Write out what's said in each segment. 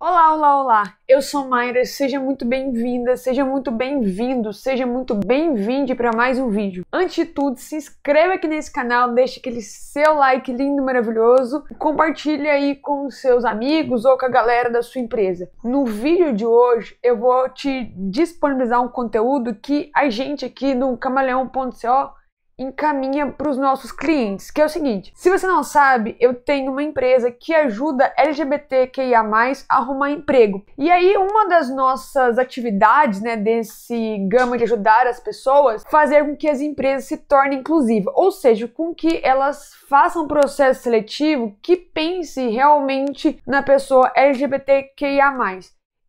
Olá, olá, olá! Eu sou Mayra, seja muito bem-vinda, seja muito bem-vindo, seja muito bem-vinde para mais um vídeo. Antes de tudo, se inscreva aqui nesse canal, deixe aquele seu like lindo, maravilhoso, compartilhe aí com os seus amigos ou com a galera da sua empresa. No vídeo de hoje, eu vou te disponibilizar um conteúdo que a gente aqui no Camaleão.co encaminha para os nossos clientes, que é o seguinte: se você não sabe, eu tenho uma empresa que ajuda LGBTQIA+ a arrumar emprego. E aí uma das nossas atividades, desse gama de ajudar as pessoas, fazer com que as empresas se tornem inclusivas, ou seja, com que elas façam um processo seletivo que pense realmente na pessoa LGBTQIA+.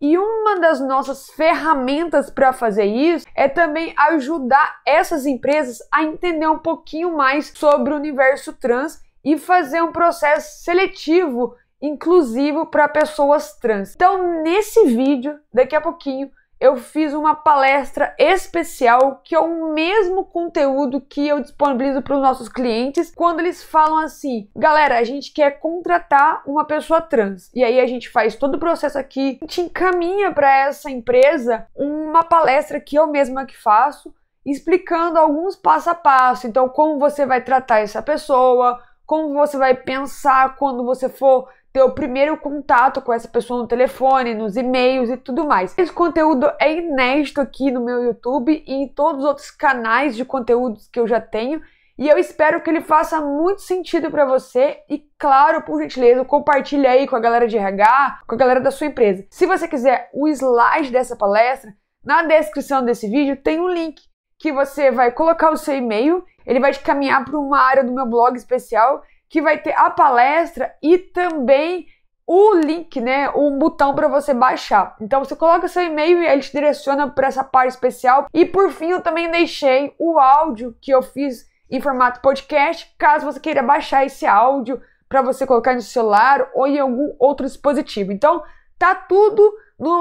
E uma das nossas ferramentas para fazer isso é também ajudar essas empresas a entender um pouquinho mais sobre o universo trans e fazer um processo seletivo inclusivo para pessoas trans. Então, nesse vídeo, daqui a pouquinho, eu fiz uma palestra especial que é o mesmo conteúdo que eu disponibilizo para os nossos clientes quando eles falam assim: galera, a gente quer contratar uma pessoa trans. E aí a gente faz todo o processo aqui, a gente encaminha para essa empresa uma palestra que eu mesma que faço, explicando alguns passo a passo. Então, como você vai tratar essa pessoa, como você vai pensar quando você for ter o primeiro contato com essa pessoa no telefone, nos e-mails e tudo mais. Esse conteúdo é inédito aqui no meu YouTube e em todos os outros canais de conteúdos que eu já tenho, e eu espero que ele faça muito sentido para você e, claro, por gentileza, compartilhe aí com a galera de RH, com a galera da sua empresa. Se você quiser o slide dessa palestra, na descrição desse vídeo tem um link que você vai colocar o seu e-mail, ele vai te caminhar para uma área do meu blog especial, que vai ter a palestra e também o link, um botão para você baixar. Então você coloca seu e-mail e ele te direciona para essa parte especial. E por fim, eu também deixei o áudio que eu fiz em formato podcast, caso você queira baixar esse áudio para você colocar no celular ou em algum outro dispositivo. Então tá tudo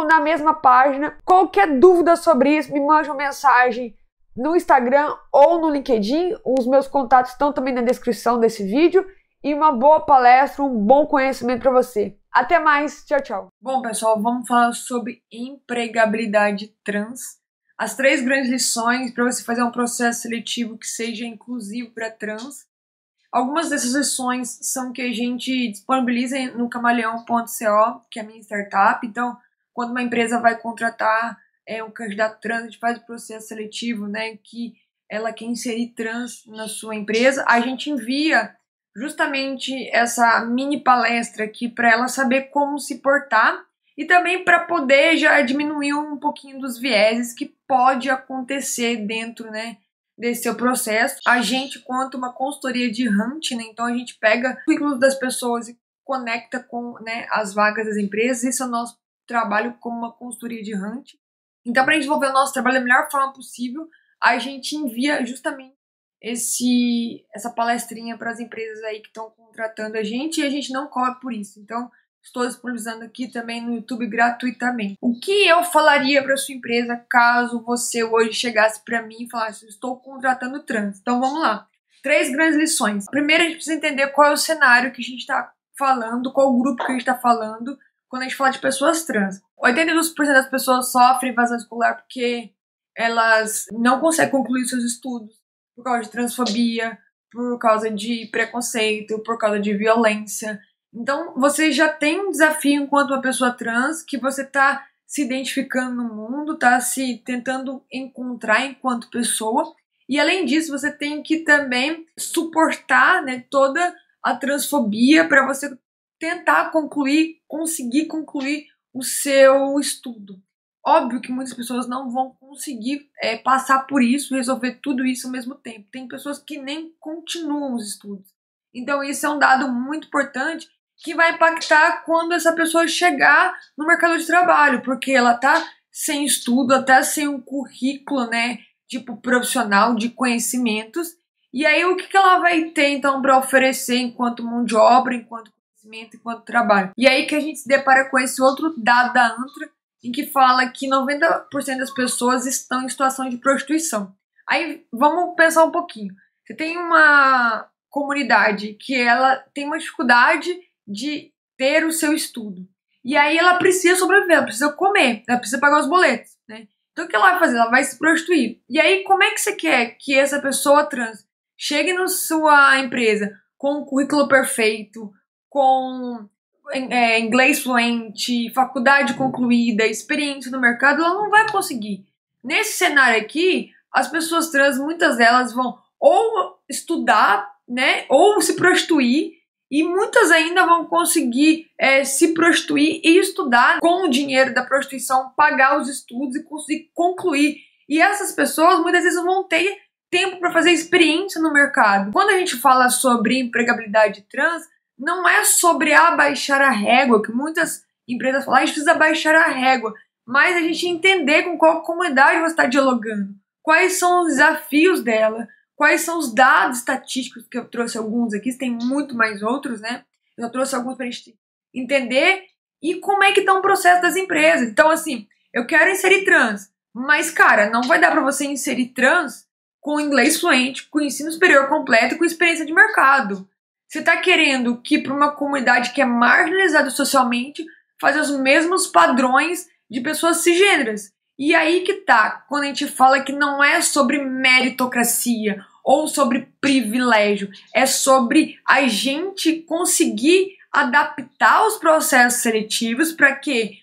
na mesma página. Qualquer dúvida sobre isso, me mande uma mensagem no Instagram ou no LinkedIn. Os meus contatos estão também na descrição desse vídeo. E uma boa palestra, um bom conhecimento para você. Até mais, tchau, tchau. Bom, pessoal, vamos falar sobre empregabilidade trans. As 3 grandes lições para você fazer um processo seletivo que seja inclusivo para trans. Algumas dessas lições são que a gente disponibiliza no Camaleão.co, que é a minha startup. Então, quando uma empresa vai contratar um candidato trans, a gente faz o processo seletivo, que ela quer inserir trans na sua empresa, a gente envia justamente essa mini palestra aqui para ela saber como se portar e também para poder já diminuir um pouquinho dos vieses que pode acontecer dentro, desse seu processo. A gente, quanto uma consultoria de hunting, então a gente pega o currículo das pessoas e conecta com as vagas das empresas. Esse é o nosso trabalho como uma consultoria de hunting. Então, para desenvolver o nosso trabalho da melhor forma possível, a gente envia justamente essa palestrinha para as empresas aí que estão contratando a gente, e a gente não cobra por isso. Então, estou disponibilizando aqui também no YouTube gratuitamente. O que eu falaria para sua empresa caso você hoje chegasse para mim e falasse: estou contratando trans? Então, vamos lá. 3 grandes lições. Primeiro, a gente precisa entender qual é o cenário que a gente está falando, qual o grupo que a gente está falando quando a gente fala de pessoas trans. 82% das pessoas sofrem evasão escolar porque elas não conseguem concluir seus estudos por causa de transfobia, por causa de preconceito, por causa de violência. Então, você já tem um desafio enquanto uma pessoa trans, que você está se identificando no mundo, está se tentando encontrar enquanto pessoa. E, além disso, você tem que também suportar toda a transfobia para você tentar conseguir concluir o seu estudo. Óbvio que muitas pessoas não vão conseguir passar por isso, resolver tudo isso ao mesmo tempo. Tem pessoas que nem continuam os estudos. Então isso é um dado muito importante que vai impactar quando essa pessoa chegar no mercado de trabalho, porque ela tá sem estudo, até sem um currículo, profissional de conhecimentos. E aí o que ela vai ter então para oferecer enquanto mão de obra, enquanto conhecimento, enquanto trabalho? E aí que a gente se depara com esse outro dado da ANTRA, em que fala que 90% das pessoas estão em situação de prostituição. Aí vamos pensar um pouquinho. Você tem uma comunidade que ela tem uma dificuldade de ter o seu estudo. E aí ela precisa sobreviver, ela precisa comer, ela precisa pagar os boletos, né? Então o que ela vai fazer? Ela vai se prostituir. E aí como é que você quer que essa pessoa trans chegue na sua empresa com um currículo perfeito, com inglês fluente, faculdade concluída, experiência no mercado? Ela não vai conseguir. Nesse cenário aqui, as pessoas trans, muitas delas vão ou estudar, né, ou se prostituir, e muitas ainda vão conseguir se prostituir e estudar com o dinheiro da prostituição, pagar os estudos e conseguir concluir. E essas pessoas muitas vezes vão ter tempo para fazer experiência no mercado. Quando a gente fala sobre empregabilidade trans, não é sobre abaixar a régua, que muitas empresas falam, a gente precisa abaixar a régua, mas a gente entender com qual comunidade você está dialogando, quais são os desafios dela, quais são os dados estatísticos, que eu trouxe alguns aqui, tem muito mais outros, né? Eu trouxe alguns para a gente entender, e como é que está o processo das empresas. Então, assim, eu quero inserir trans, mas, cara, não vai dar para você inserir trans com inglês fluente, com ensino superior completo e com experiência de mercado. Você está querendo que para uma comunidade que é marginalizada socialmente, fazer os mesmos padrões de pessoas cisgêneras. E aí que tá, quando a gente fala que não é sobre meritocracia ou sobre privilégio, é sobre a gente conseguir adaptar os processos seletivos para que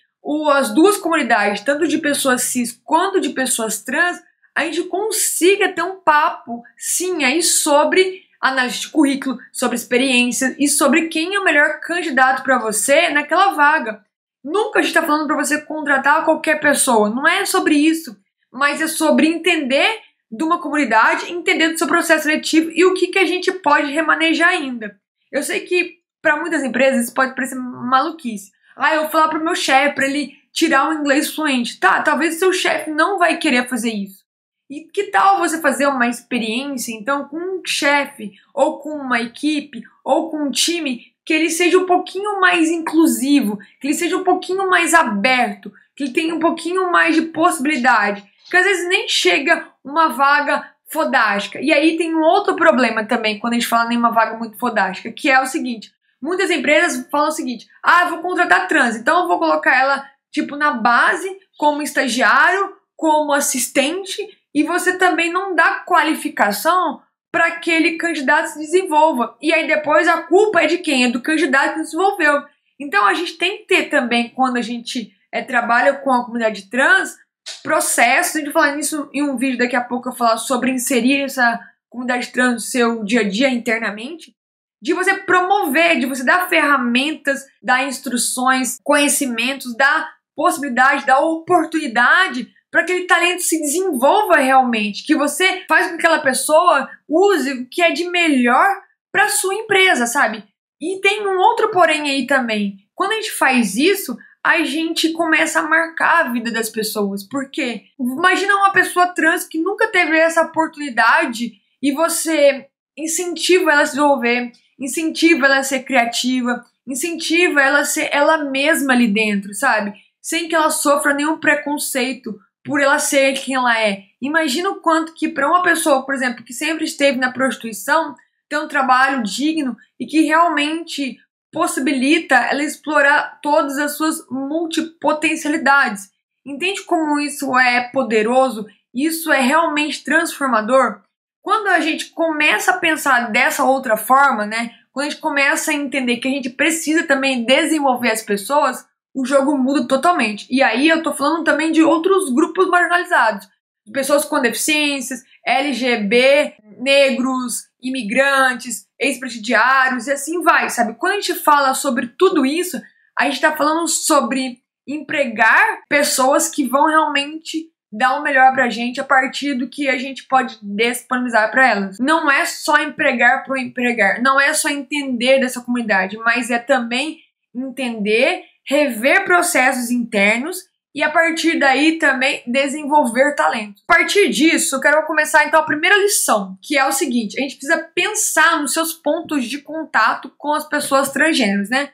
as duas comunidades, tanto de pessoas cis quanto de pessoas trans, a gente consiga ter um papo, sim, aí sobre análise de currículo, sobre experiência e sobre quem é o melhor candidato para você naquela vaga. Nunca a gente está falando para você contratar qualquer pessoa, não é sobre isso, mas é sobre entender de uma comunidade, entender do seu processo seletivo e o que a gente pode remanejar ainda. Eu sei que para muitas empresas isso pode parecer maluquice. Eu vou falar para o meu chefe para ele tirar um inglês fluente. Tá, talvez o seu chefe não vai querer fazer isso. E que tal você fazer uma experiência, então, com um chefe, ou com uma equipe, ou com um time, que ele seja um pouquinho mais inclusivo, que ele seja um pouquinho mais aberto, que ele tenha um pouquinho mais de possibilidade, que às vezes nem chega uma vaga fodástica. E aí tem um outro problema também, quando a gente fala em uma vaga muito fodástica, que é o seguinte, muitas empresas falam o seguinte, eu vou contratar trans, então eu vou colocar ela, tipo, na base, como estagiário, como assistente, e você também não dá qualificação para aquele candidato se desenvolva. E aí depois a culpa é de quem? É do candidato que desenvolveu. Então a gente tem que ter também, quando a gente trabalha com a comunidade trans, processos. A gente vai falar nisso em um vídeo daqui a pouco, eu falar sobre inserir essa comunidade trans no seu dia a dia internamente, de você promover, de você dar ferramentas, dar instruções, conhecimentos, dar possibilidade, dar oportunidade para que aquele talento se desenvolva realmente, que você faz com que aquela pessoa use o que é de melhor para sua empresa, sabe? E tem um outro porém aí também. Quando a gente faz isso, a gente começa a marcar a vida das pessoas. Por quê? Imagina uma pessoa trans que nunca teve essa oportunidade e você incentiva ela a se desenvolver, incentiva ela a ser criativa, incentiva ela a ser ela mesma ali dentro, sabe? Sem que ela sofra nenhum preconceito por ela ser quem ela é. Imagina o quanto que para uma pessoa, por exemplo, que sempre esteve na prostituição, ter um trabalho digno e que realmente possibilita ela explorar todas as suas multipotencialidades. Entende como isso é poderoso? Isso é realmente transformador? Quando a gente começa a pensar dessa outra forma, né? Quando a gente começa a entender que a gente precisa também desenvolver as pessoas, o jogo muda totalmente. E aí eu tô falando também de outros grupos marginalizados. Pessoas com deficiências, LGBT, negros, imigrantes, ex-presidiários e assim vai, sabe? Quando a gente fala sobre tudo isso, a gente tá falando sobre empregar pessoas que vão realmente dar o melhor pra gente a partir do que a gente pode disponibilizar para elas. Não é só empregar por empregar, não é só entender dessa comunidade, mas é também entender, rever processos internos e a partir daí também desenvolver talento. A partir disso, eu quero começar então a primeira lição, que é o seguinte: a gente precisa pensar nos seus pontos de contato com as pessoas transgêneros, né?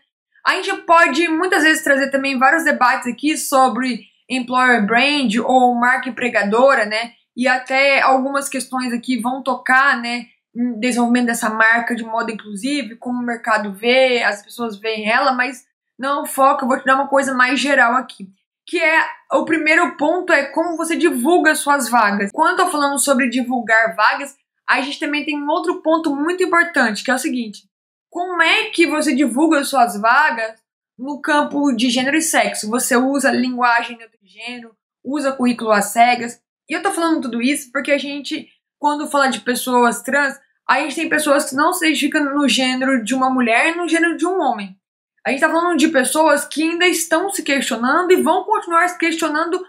A gente pode muitas vezes trazer também vários debates aqui sobre employer brand ou marca empregadora, né? E até algumas questões aqui vão tocar, né, em desenvolvimento dessa marca de modo inclusivo, como o mercado vê, as pessoas veem ela, mas não foca, eu vou te dar uma coisa mais geral aqui. Que é, o primeiro ponto é como você divulga suas vagas. Quando eu tô falando sobre divulgar vagas, a gente também tem um outro ponto muito importante, que é o seguinte: como é que você divulga suas vagas no campo de gênero e sexo? Você usa linguagem neutra de gênero, usa currículo às cegas. E eu tô falando tudo isso porque a gente, quando fala de pessoas trans, a gente tem pessoas que não se identificam no gênero de uma mulher e no gênero de um homem. A gente tá falando de pessoas que ainda estão se questionando e vão continuar se questionando,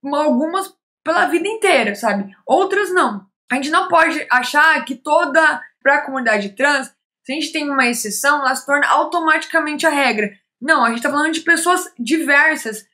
algumas pela vida inteira, sabe? Outras não. A gente não pode achar que pra comunidade trans, se a gente tem uma exceção, ela se torna automaticamente a regra. Não, a gente tá falando de pessoas diversas,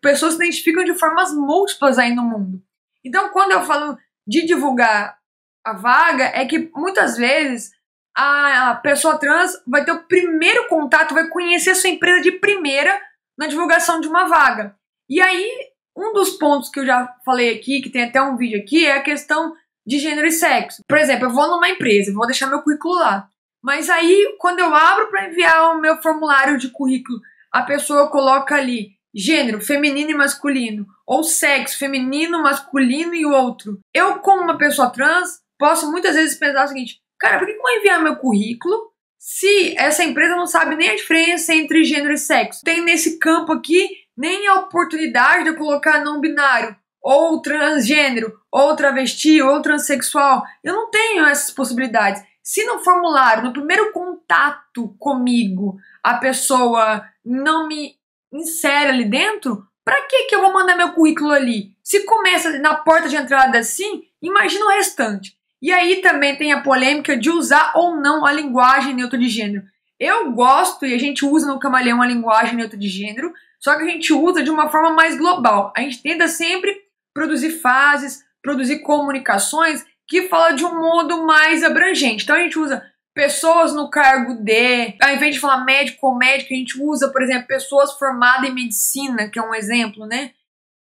pessoas que se identificam de formas múltiplas aí no mundo. Então, quando eu falo de divulgar a vaga, é que muitas vezes a pessoa trans vai ter o primeiro contato, vai conhecer a sua empresa de primeira na divulgação de uma vaga. E aí, um dos pontos que eu já falei aqui, que tem até um vídeo aqui, é a questão de gênero e sexo. Por exemplo, eu vou numa empresa, vou deixar meu currículo lá. Mas aí, quando eu abro para enviar o meu formulário de currículo, a pessoa coloca ali gênero, feminino e masculino, ou sexo, feminino, masculino e outro. Eu, como uma pessoa trans, posso muitas vezes pensar o seguinte: cara, por que eu vou enviar meu currículo se essa empresa não sabe nem a diferença entre gênero e sexo? Tem nesse campo aqui nem a oportunidade de eu colocar não binário, ou transgênero, ou travesti, ou transexual. Eu não tenho essas possibilidades. Se no formulário, no primeiro contato comigo, a pessoa não me insere ali dentro, pra que eu vou mandar meu currículo ali? Se começa na porta de entrada assim, imagina o restante. E aí também tem a polêmica de usar ou não a linguagem neutra de gênero. Eu gosto, e a gente usa no Camaleão a linguagem neutra de gênero, só que a gente usa de uma forma mais global. A gente tenta sempre produzir frases, produzir comunicações que falam de um modo mais abrangente. Então a gente usa pessoas no cargo de, ao invés de falar médico ou médica, a gente usa, por exemplo, pessoas formadas em medicina, que é um exemplo, né?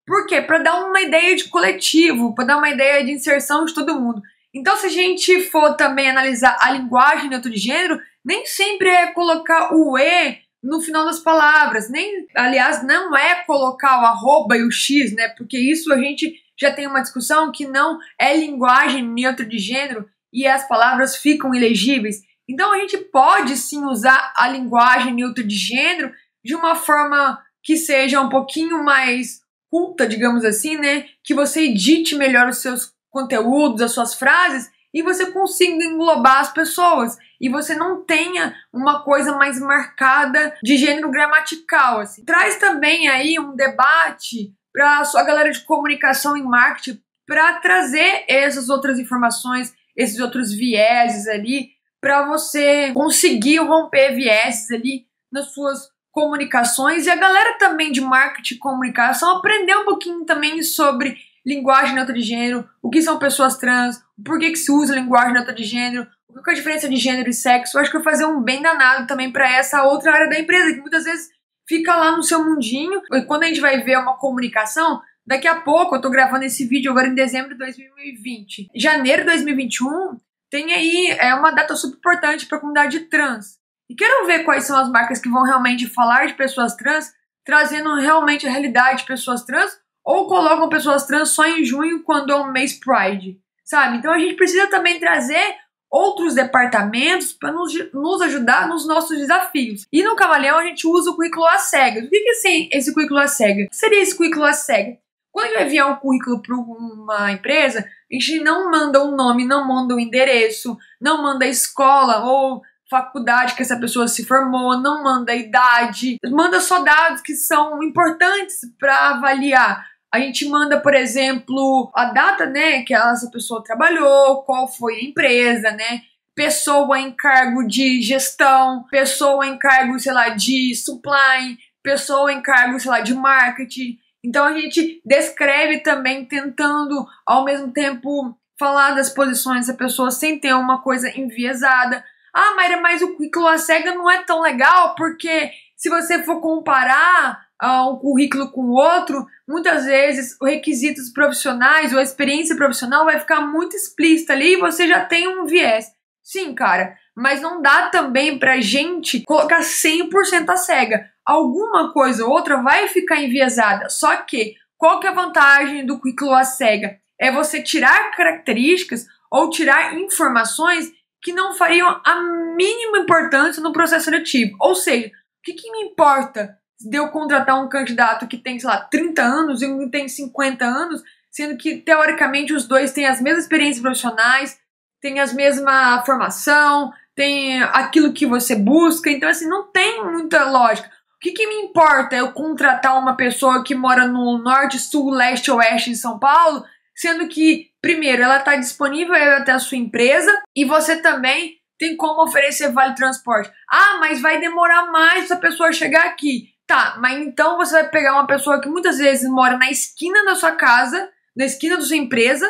Por quê? Para dar uma ideia de coletivo, para dar uma ideia de inserção de todo mundo. Então, se a gente for também analisar a linguagem neutra de gênero, nem sempre é colocar o E no final das palavras, aliás, não é colocar o arroba e o X, né? Porque isso a gente já tem uma discussão que não é linguagem neutra de gênero e as palavras ficam ilegíveis. Então a gente pode sim usar a linguagem neutra de gênero de uma forma que seja um pouquinho mais culta, digamos assim, né? Que você edite melhor os seus conteúdos, as suas frases, e você consiga englobar as pessoas. E você não tenha uma coisa mais marcada de gênero gramatical, assim. Traz também aí um debate para a sua galera de comunicação e marketing para trazer essas outras informações, esses outros vieses ali, para você conseguir romper vieses ali nas suas comunicações. E a galera também de marketing e comunicação aprender um pouquinho também sobre linguagem neutra de gênero, o que são pessoas trans, por que se usa linguagem neutra de gênero, o que é a diferença de gênero e sexo. Eu acho que vai fazer um bem danado também para essa outra área da empresa, que muitas vezes fica lá no seu mundinho, e quando a gente vai ver uma comunicação, daqui a pouco, eu tô gravando esse vídeo agora em dezembro de 2020, janeiro de 2021, tem aí uma data super importante para a comunidade trans. E quero ver quais são as marcas que vão realmente falar de pessoas trans, trazendo realmente a realidade de pessoas trans, ou colocam pessoas trans só em junho, quando é o mês Pride, sabe? Então a gente precisa também trazer outros departamentos para nos ajudar nos nossos desafios. E no Camaleão a gente usa o currículo às cegas. O que é esse currículo às cegas? O que seria esse currículo às cegas? Quando a gente vai enviar um currículo para uma empresa, a gente não manda o nome, não manda o endereço, não manda a escola ou faculdade que essa pessoa se formou, não manda a idade, manda só dados que são importantes para avaliar. A gente manda, por exemplo, a data, né, que essa pessoa trabalhou, qual foi a empresa, né, pessoa em cargo de gestão, pessoa em cargo, sei lá, de supply, pessoa em cargo, sei lá, de marketing. Então a gente descreve também tentando, ao mesmo tempo, falar das posições da pessoa sem ter uma coisa enviesada. Ah, Mayra, mas o currículo à cega não é tão legal, porque se você for comparar um currículo com o outro, muitas vezes os requisitos profissionais ou a experiência profissional vai ficar muito explícita ali e você já tem um viés. Sim, cara, mas não dá também pra gente colocar 100% a cega. Alguma coisa ou outra vai ficar enviesada. Só que, qual que é a vantagem do currículo à cega? É você tirar características ou tirar informações que não fariam a mínima importância no processo seletivo. Ou seja, o que me importa de eu contratar um candidato que tem, sei lá, 30 anos e um que tem 50 anos, sendo que, teoricamente, os dois têm as mesmas experiências profissionais, têm a mesma formação, tem aquilo que você busca. Então, assim, não tem muita lógica. O que me importa é eu contratar uma pessoa que mora no norte, sul, leste, oeste de São Paulo, sendo que, primeiro, ela está disponível até a sua empresa e você também tem como oferecer vale transporte. Ah, mas vai demorar mais essa pessoa chegar aqui. Tá, mas então você vai pegar uma pessoa que muitas vezes mora na esquina da sua casa, na esquina da sua empresa,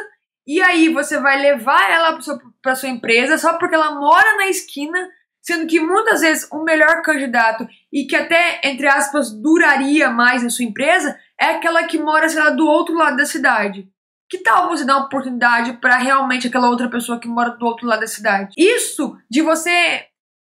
e aí você vai levar ela para sua empresa só porque ela mora na esquina, sendo que muitas vezes o melhor candidato e que até, entre aspas, duraria mais na sua empresa é aquela que mora, sei lá, do outro lado da cidade. Que tal você dar uma oportunidade para realmente aquela outra pessoa que mora do outro lado da cidade? Isso de você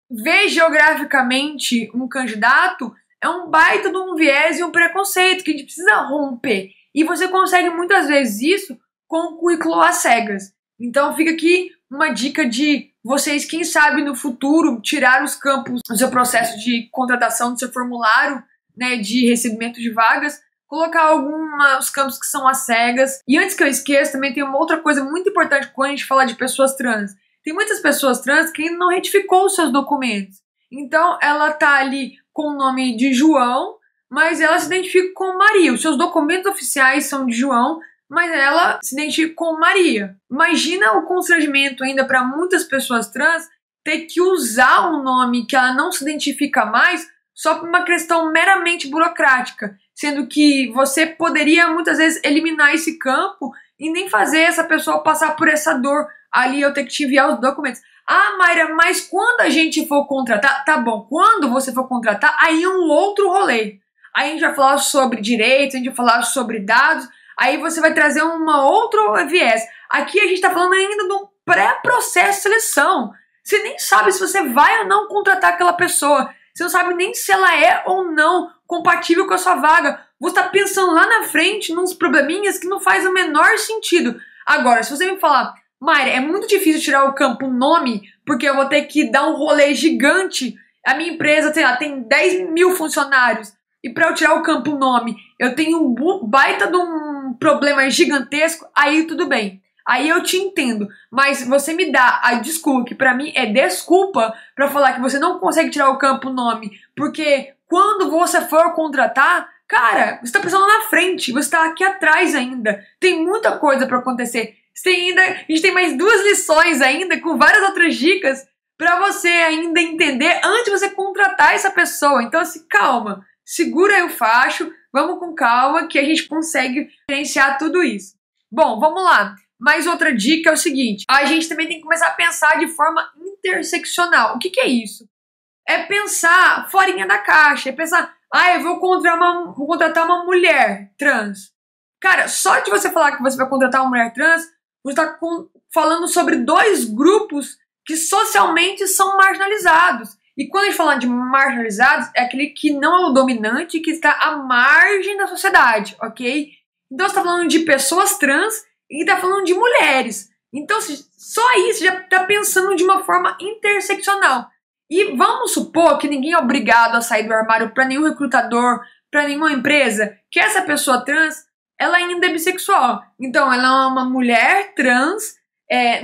ver geograficamente um candidato é um baita de um viés e um preconceito que a gente precisa romper. E você consegue muitas vezes isso com o currículo às cegas. Então fica aqui uma dica de vocês, quem sabe no futuro, tirar os campos do seu processo de contratação, do seu formulário, né, de recebimento de vagas, colocar alguns campos que são às cegas. E antes que eu esqueça, também tem uma outra coisa muito importante quando a gente fala de pessoas trans. Tem muitas pessoas trans que ainda não retificou os seus documentos. Então ela tá ali com o nome de João, mas ela se identifica com Maria. Os seus documentos oficiais são de João, mas ela se identifica com Maria. Imagina o constrangimento ainda para muitas pessoas trans ter que usar um nome que ela não se identifica mais só por uma questão meramente burocrática, sendo que você poderia muitas vezes eliminar esse campo e nem fazer essa pessoa passar por essa dor ali, eu ter que te enviar os documentos. Ah, Mayra, mas quando a gente for contratar, tá bom, quando você for contratar, aí é um outro rolê. Aí a gente vai falar sobre direitos, a gente vai falar sobre dados, aí você vai trazer uma outro viés. Aqui a gente tá falando ainda de um pré-processo de seleção. Você nem sabe se você vai ou não contratar aquela pessoa. Você não sabe nem se ela é ou não compatível com a sua vaga. Você tá pensando lá na frente, nos probleminhas que não faz o menor sentido. Agora, se você me falar, Mayra, é muito difícil tirar o campo nome, porque eu vou ter que dar um rolê gigante. A minha empresa, sei lá, tem 10 mil funcionários. E para eu tirar o campo nome, eu tenho um baita de um problema gigantesco, aí tudo bem. Aí eu te entendo. Mas você me dá a desculpa, que pra mim é desculpa, pra falar que você não consegue tirar o campo nome, porque quando você for contratar, cara, você tá pensando na frente, você tá aqui atrás ainda. Tem muita coisa pra acontecer. A gente tem mais 2 lições ainda, com várias outras dicas, pra você ainda entender antes de você contratar essa pessoa. Então, assim, calma. Segura aí o facho, vamos com calma que a gente consegue gerenciar tudo isso. Bom, vamos lá. Mais outra dica é o seguinte, a gente também tem que começar a pensar de forma interseccional. O que é isso? É pensar forinha da caixa, é pensar, eu vou contratar uma mulher trans. Cara, só de você falar que você vai contratar uma mulher trans, você está falando sobre 2 grupos que socialmente são marginalizados. E quando a gente fala de marginalizados, é aquele que não é o dominante, que está à margem da sociedade, ok? Então você está falando de pessoas trans e está falando de mulheres. Então só aí você já está pensando de uma forma interseccional. E vamos supor que ninguém é obrigado a sair do armário para nenhum recrutador, para nenhuma empresa, que essa pessoa trans, ela ainda é bissexual. Então ela é uma mulher trans,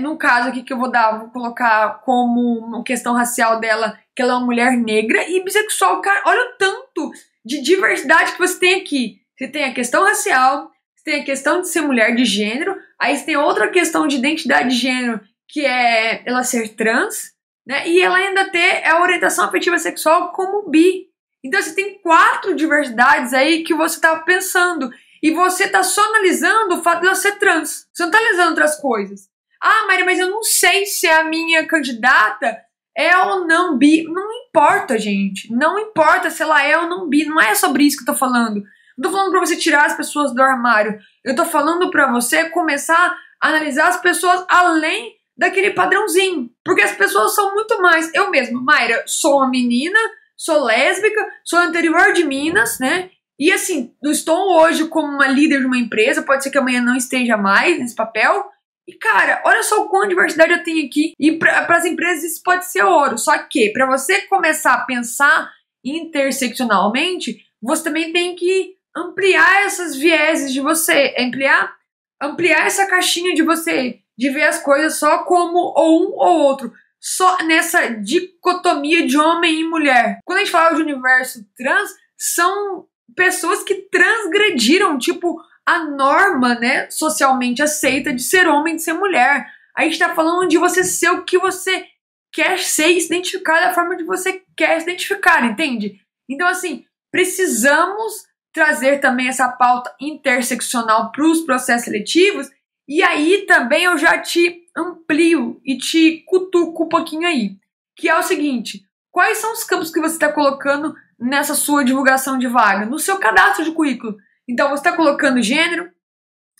no caso aqui que eu vou colocar como questão racial dela, que ela é uma mulher negra e bissexual. Cara, olha o tanto de diversidade que você tem aqui. Você tem a questão racial, você tem a questão de ser mulher de gênero, aí você tem outra questão de identidade de gênero, que é ela ser trans, né? E ela ainda ter a orientação afetiva sexual como bi. Então você tem 4 diversidades aí que você tá pensando. E você tá só analisando o fato de ela ser trans. Você não tá analisando outras coisas. Ah, Maria, mas eu não sei se a minha candidata é ou não bi. Não importa, gente. Não importa se ela é ou não bi. Não é sobre isso que eu tô falando. Não tô falando pra você tirar as pessoas do armário. Eu tô falando pra você começar a analisar as pessoas além daquele padrãozinho. Porque as pessoas são muito mais. Eu mesma, Mayra, sou uma menina, sou lésbica, sou interior de Minas, né? E assim, eu estou hoje como uma líder de uma empresa, pode ser que amanhã não esteja mais nesse papel. E cara, olha só o quão diversidade eu tenho aqui. E para as empresas isso pode ser ouro. Só que para você começar a pensar interseccionalmente, você também tem que ampliar essas vieses de você, ampliar essa caixinha de você, de ver as coisas só como ou um ou outro, só nessa dicotomia de homem e mulher. Quando a gente fala de universo trans, são pessoas que transgrediram, tipo, a norma, né, socialmente aceita de ser homem e de ser mulher. A gente tá falando de você ser o que você quer ser e se identificar da forma que você quer se identificar, entende? Então, assim, precisamos trazer também essa pauta interseccional para os processos seletivos, e aí também eu já te amplio e te cutuco um pouquinho aí, que é o seguinte: quais são os campos que você está colocando nessa sua divulgação de vaga, no seu cadastro de currículo? Então você está colocando gênero,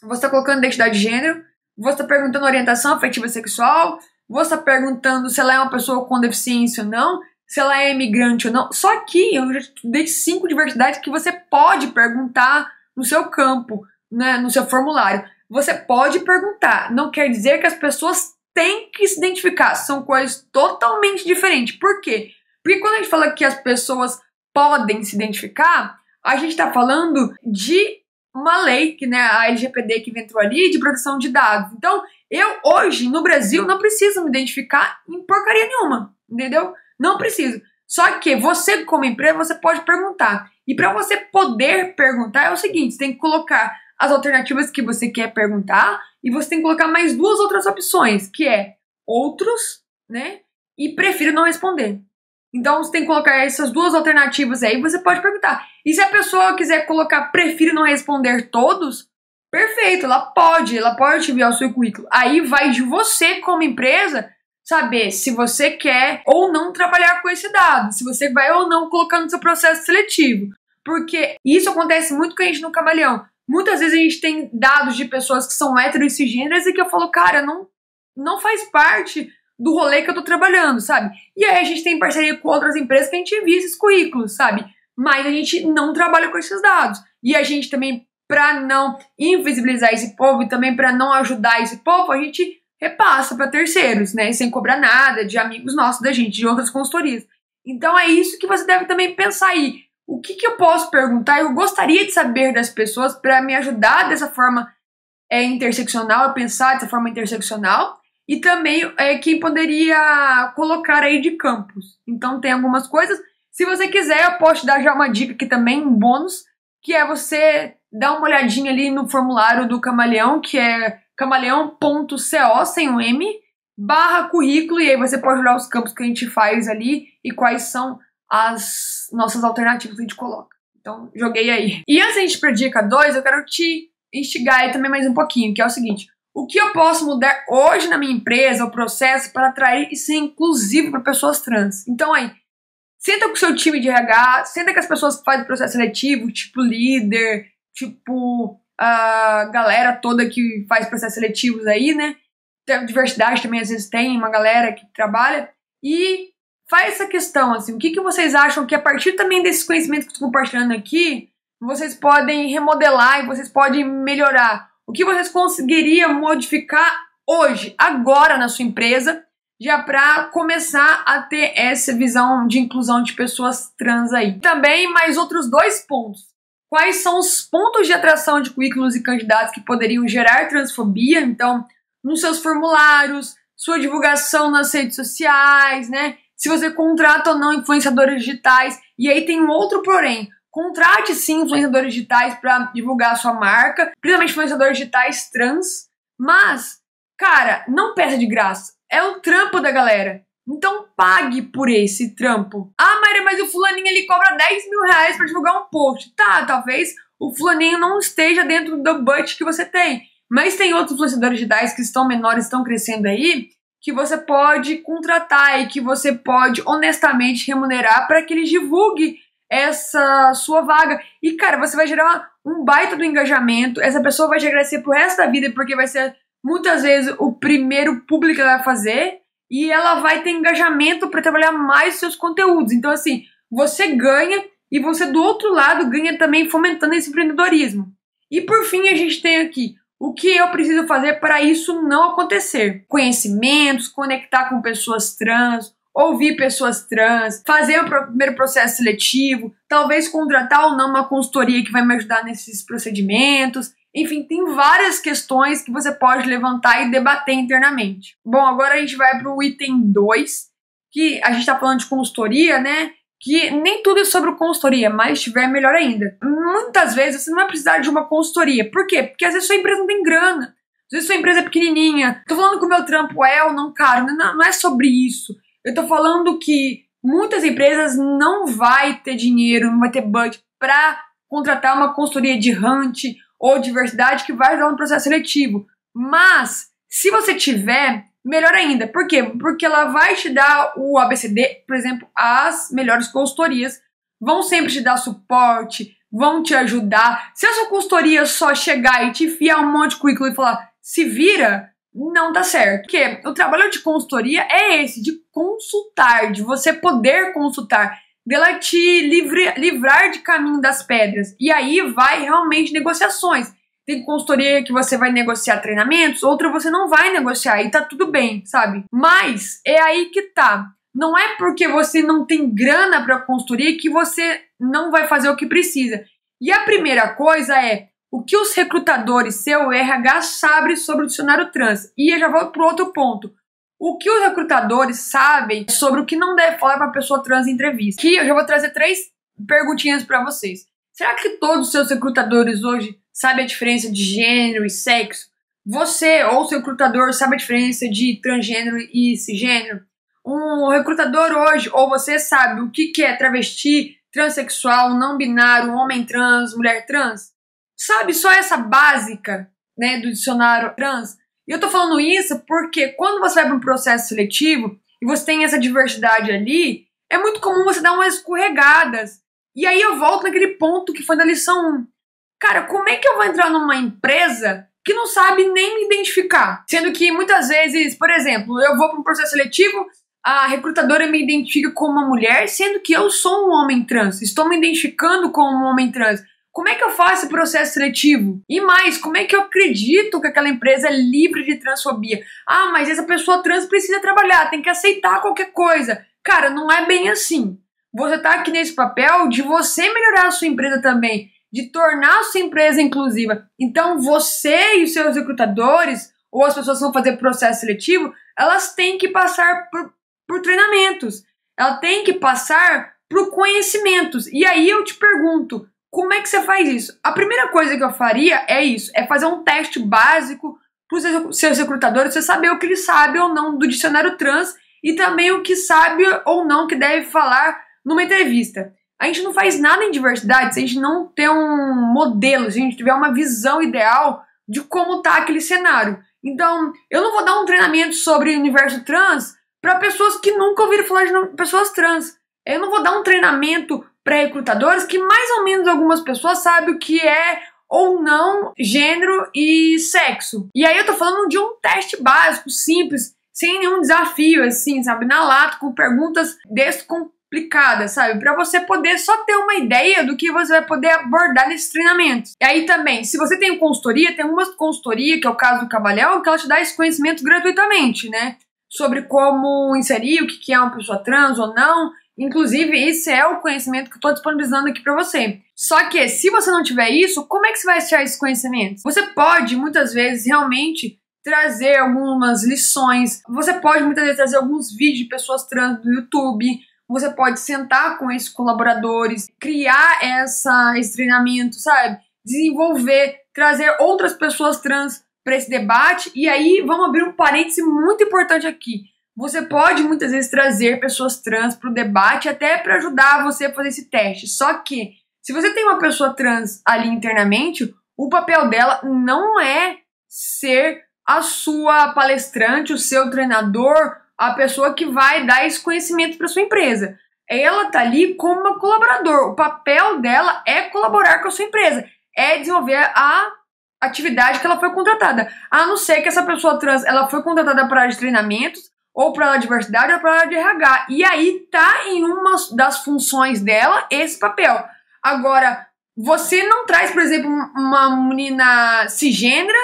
você está colocando identidade de gênero, você está perguntando orientação afetiva sexual, você está perguntando se ela é uma pessoa com deficiência ou não, se ela é imigrante ou não. Só que eu já dei 5 diversidades que você pode perguntar no seu campo, né, no seu formulário. Você pode perguntar, não quer dizer que as pessoas têm que se identificar, são coisas totalmente diferentes. Por quê? Porque quando a gente fala que as pessoas podem se identificar, a gente está falando de uma lei, que, né, a LGPD que entrou ali, de proteção de dados. Então, eu hoje, no Brasil, não preciso me identificar em porcaria nenhuma, entendeu? Não preciso. Só que você, como empresa, você pode perguntar. E para você poder perguntar é o seguinte: você tem que colocar as alternativas que você quer perguntar e você tem que colocar mais 2 outras opções, que é outros, né, e prefiro não responder. Então você tem que colocar essas 2 alternativas aí, você pode perguntar. E se a pessoa quiser colocar prefiro não responder todos, perfeito, ela pode te enviar o seu currículo. Aí vai de você, como empresa, saber se você quer ou não trabalhar com esse dado, se você vai ou não colocar no seu processo seletivo. Porque isso acontece muito com a gente no Camaleão. Muitas vezes a gente tem dados de pessoas que são hétero e cisgêneras e que eu falo, cara, não faz parte do rolê que eu tô trabalhando, sabe? E aí a gente tem parceria com outras empresas que a gente envia esses currículos, sabe? Mas a gente não trabalha com esses dados. E a gente também, pra não invisibilizar esse povo e também pra não ajudar esse povo, a gente repassa para terceiros, né? Sem cobrar nada, de amigos nossos, da gente, de outras consultorias. Então é isso que você deve também pensar aí. O que eu posso perguntar? Eu gostaria de saber das pessoas para me ajudar dessa forma interseccional, a pensar dessa forma interseccional. E também quem poderia colocar aí de campos. Então tem algumas coisas. Se você quiser, eu posso te dar já uma dica aqui também, um bônus, que é você dar uma olhadinha ali no formulário do Camaleão, que é camaleão.co, sem o M, /currículo, e aí você pode olhar os campos que a gente faz ali e quais são as nossas alternativas que a gente coloca. Então, joguei aí. E antes de a gente ir pra dica 2, eu quero te instigar aí também mais um pouquinho, que é o seguinte: o que eu posso mudar hoje na minha empresa, o processo, para atrair e ser inclusivo para pessoas trans? Então aí, senta com o seu time de RH, senta com as pessoas que fazem o processo seletivo, tipo líder, tipo a galera toda que faz processos seletivos aí, né? Tem diversidade também, às vezes tem uma galera que trabalha. E faz essa questão, assim, o que vocês acham que a partir também desses conhecimentos que eu estou compartilhando aqui, vocês podem remodelar e vocês podem melhorar? O que vocês conseguiriam modificar hoje, agora na sua empresa, já para começar a ter essa visão de inclusão de pessoas trans aí? Também mais outros 2 pontos. Quais são os pontos de atração de currículos e candidatos que poderiam gerar transfobia? Então, nos seus formulários, sua divulgação nas redes sociais, né? Se você contrata ou não influenciadores digitais. E aí tem um outro porém. Contrate sim influenciadores digitais para divulgar a sua marca, principalmente influenciadores digitais trans. Mas, cara, não peça de graça. É o trampo da galera. Então pague por esse trampo. Ah, Mayra, mas o fulaninho ele cobra 10 mil reais para divulgar um post. Tá, talvez o fulaninho não esteja dentro do budget que você tem. Mas tem outros influenciadores digitais que estão menores, estão crescendo aí, que você pode contratar e que você pode honestamente remunerar para que ele divulgue essa sua vaga. E, cara, você vai gerar um baita do engajamento. Essa pessoa vai te agradecer pro resto da vida, porque vai ser muitas vezes o primeiro público que ela vai fazer e ela vai ter engajamento para trabalhar mais seus conteúdos. Então, assim, você ganha e você do outro lado ganha também fomentando esse empreendedorismo. E por fim, a gente tem aqui o que eu preciso fazer para isso não acontecer. Conhecimentos, conectar com pessoas trans, ouvir pessoas trans, fazer o primeiro processo seletivo, talvez contratar ou não uma consultoria que vai me ajudar nesses procedimentos. Enfim, tem várias questões que você pode levantar e debater internamente. Bom, agora a gente vai para o item 2, que a gente está falando de consultoria, né? Que nem tudo é sobre consultoria, mas se tiver, melhor ainda. Muitas vezes você não vai precisar de uma consultoria. Por quê? Porque às vezes sua empresa não tem grana. Às vezes sua empresa é pequenininha. Tô falando que o meu trampo é ou não caro. Não é sobre isso. Eu tô falando que muitas empresas não vai ter dinheiro, não vai ter budget para contratar uma consultoria de hunt ou diversidade que vai ajudar no processo seletivo. Mas, se você tiver, melhor ainda. Por quê? Porque ela vai te dar o ABCD, por exemplo, as melhores consultorias vão sempre te dar suporte, vão te ajudar. Se a sua consultoria só chegar e te enfiar um monte de currículo e falar, se vira, não dá certo. Porque o trabalho de consultoria é esse, de consultar, de você poder consultar, dela te livrar de caminho das pedras. E aí vai realmente negociações. Tem consultoria que você vai negociar treinamentos, outra você não vai negociar e tá tudo bem, sabe? Mas é aí que tá. Não é porque você não tem grana para consultoria que você não vai fazer o que precisa. E a primeira coisa é o que os recrutadores, seu RH, sabem sobre o dicionário trans. E eu já vou pro outro ponto. O que os recrutadores sabem sobre o que não deve falar para pessoa trans em entrevista. Aqui eu já vou trazer 3 perguntinhas para vocês. Será que todos os seus recrutadores hoje sabem a diferença de gênero e sexo? Você ou seu recrutador sabe a diferença de transgênero e cisgênero? Um recrutador hoje, ou você sabe o que é travesti, transexual, não binário, homem trans, mulher trans? Sabe só essa básica, né, do dicionário trans? E eu tô falando isso porque quando você vai para um processo seletivo e você tem essa diversidade ali, é muito comum você dar umas escorregadas. E aí eu volto naquele ponto que foi na lição 1. Cara, como é que eu vou entrar numa empresa que não sabe nem me identificar? Sendo que muitas vezes, por exemplo, eu vou para um processo seletivo, a recrutadora me identifica como uma mulher, sendo que eu sou um homem trans. Estou me identificando como um homem trans. Como é que eu faço esse processo seletivo? E mais, como é que eu acredito que aquela empresa é livre de transfobia? Ah, mas essa pessoa trans precisa trabalhar, tem que aceitar qualquer coisa. Cara, não é bem assim. Você tá aqui nesse papel de você melhorar a sua empresa também, de tornar a sua empresa inclusiva. Então você e os seus recrutadores, ou as pessoas que vão fazer processo seletivo, elas têm que passar por treinamentos. Elas têm que passar por conhecimentos. E aí eu te pergunto, como é que você faz isso? A primeira coisa que eu faria é isso, é fazer um teste básico para os seus recrutadores, você saber o que eles sabem ou não do dicionário trans e também o que sabe ou não que deve falar numa entrevista. A gente não faz nada em diversidade se a gente não tem um modelo, se a gente tiver uma visão ideal de como tá aquele cenário. Então, eu não vou dar um treinamento sobre o universo trans para pessoas que nunca ouviram falar de pessoas trans. Eu não vou dar um treinamento para recrutadores que mais ou menos algumas pessoas sabem o que é ou não gênero e sexo. E aí eu tô falando de um teste básico, simples, sem nenhum desafio, assim, sabe, na lata, com perguntas descomplicadas, sabe, para você poder só ter uma ideia do que você vai poder abordar nesses treinamentos. E aí também, se você tem consultoria, tem uma consultoria, que é o caso do Cavalhão, que ela te dá esse conhecimento gratuitamente, né, sobre como inserir, o que é uma pessoa trans ou não. Inclusive, esse é o conhecimento que eu estou disponibilizando aqui para você. Só que, se você não tiver isso, como é que você vai achar esse conhecimento? Você pode, muitas vezes, realmente trazer algumas lições. Você pode, muitas vezes, trazer alguns vídeos de pessoas trans do YouTube. Você pode sentar com esses colaboradores, criar esse treinamento, sabe? Desenvolver, trazer outras pessoas trans para esse debate. E aí, vamos abrir um parêntese muito importante aqui. Você pode muitas vezes trazer pessoas trans para o debate até para ajudar você a fazer esse teste. Só que, se você tem uma pessoa trans ali internamente, o papel dela não é ser a sua palestrante, o seu treinador, a pessoa que vai dar esse conhecimento para sua empresa. Ela tá ali como uma colaboradora. O papel dela é colaborar com a sua empresa, é desenvolver a atividade que ela foi contratada. A não ser que essa pessoa trans, ela foi contratada para área de treinamentos, ou para a diversidade, ou para a área de RH. E aí tá em uma das funções dela esse papel. Agora, você não traz, por exemplo, uma menina cisgênera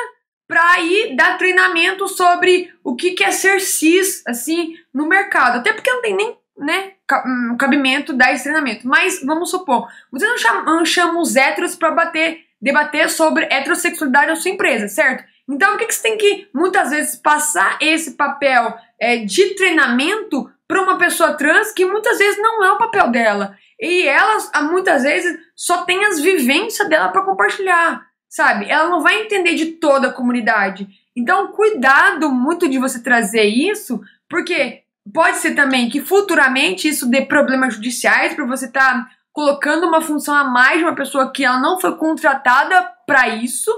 para ir dar treinamento sobre o que é ser cis, assim, no mercado. Até porque não tem nem, né, cabimento dar esse treinamento. Mas, vamos supor, você não chama os héteros para debater sobre heterossexualidade na sua empresa, certo? Então, o que você tem que, muitas vezes, passar esse papel de treinamento para uma pessoa trans que muitas vezes não é o papel dela. E ela, muitas vezes, só tem as vivências dela para compartilhar, sabe? Ela não vai entender de toda a comunidade. Então, cuidado muito de você trazer isso, porque pode ser também que futuramente isso dê problemas judiciais para você estar colocando uma função a mais de uma pessoa que ela não foi contratada para isso,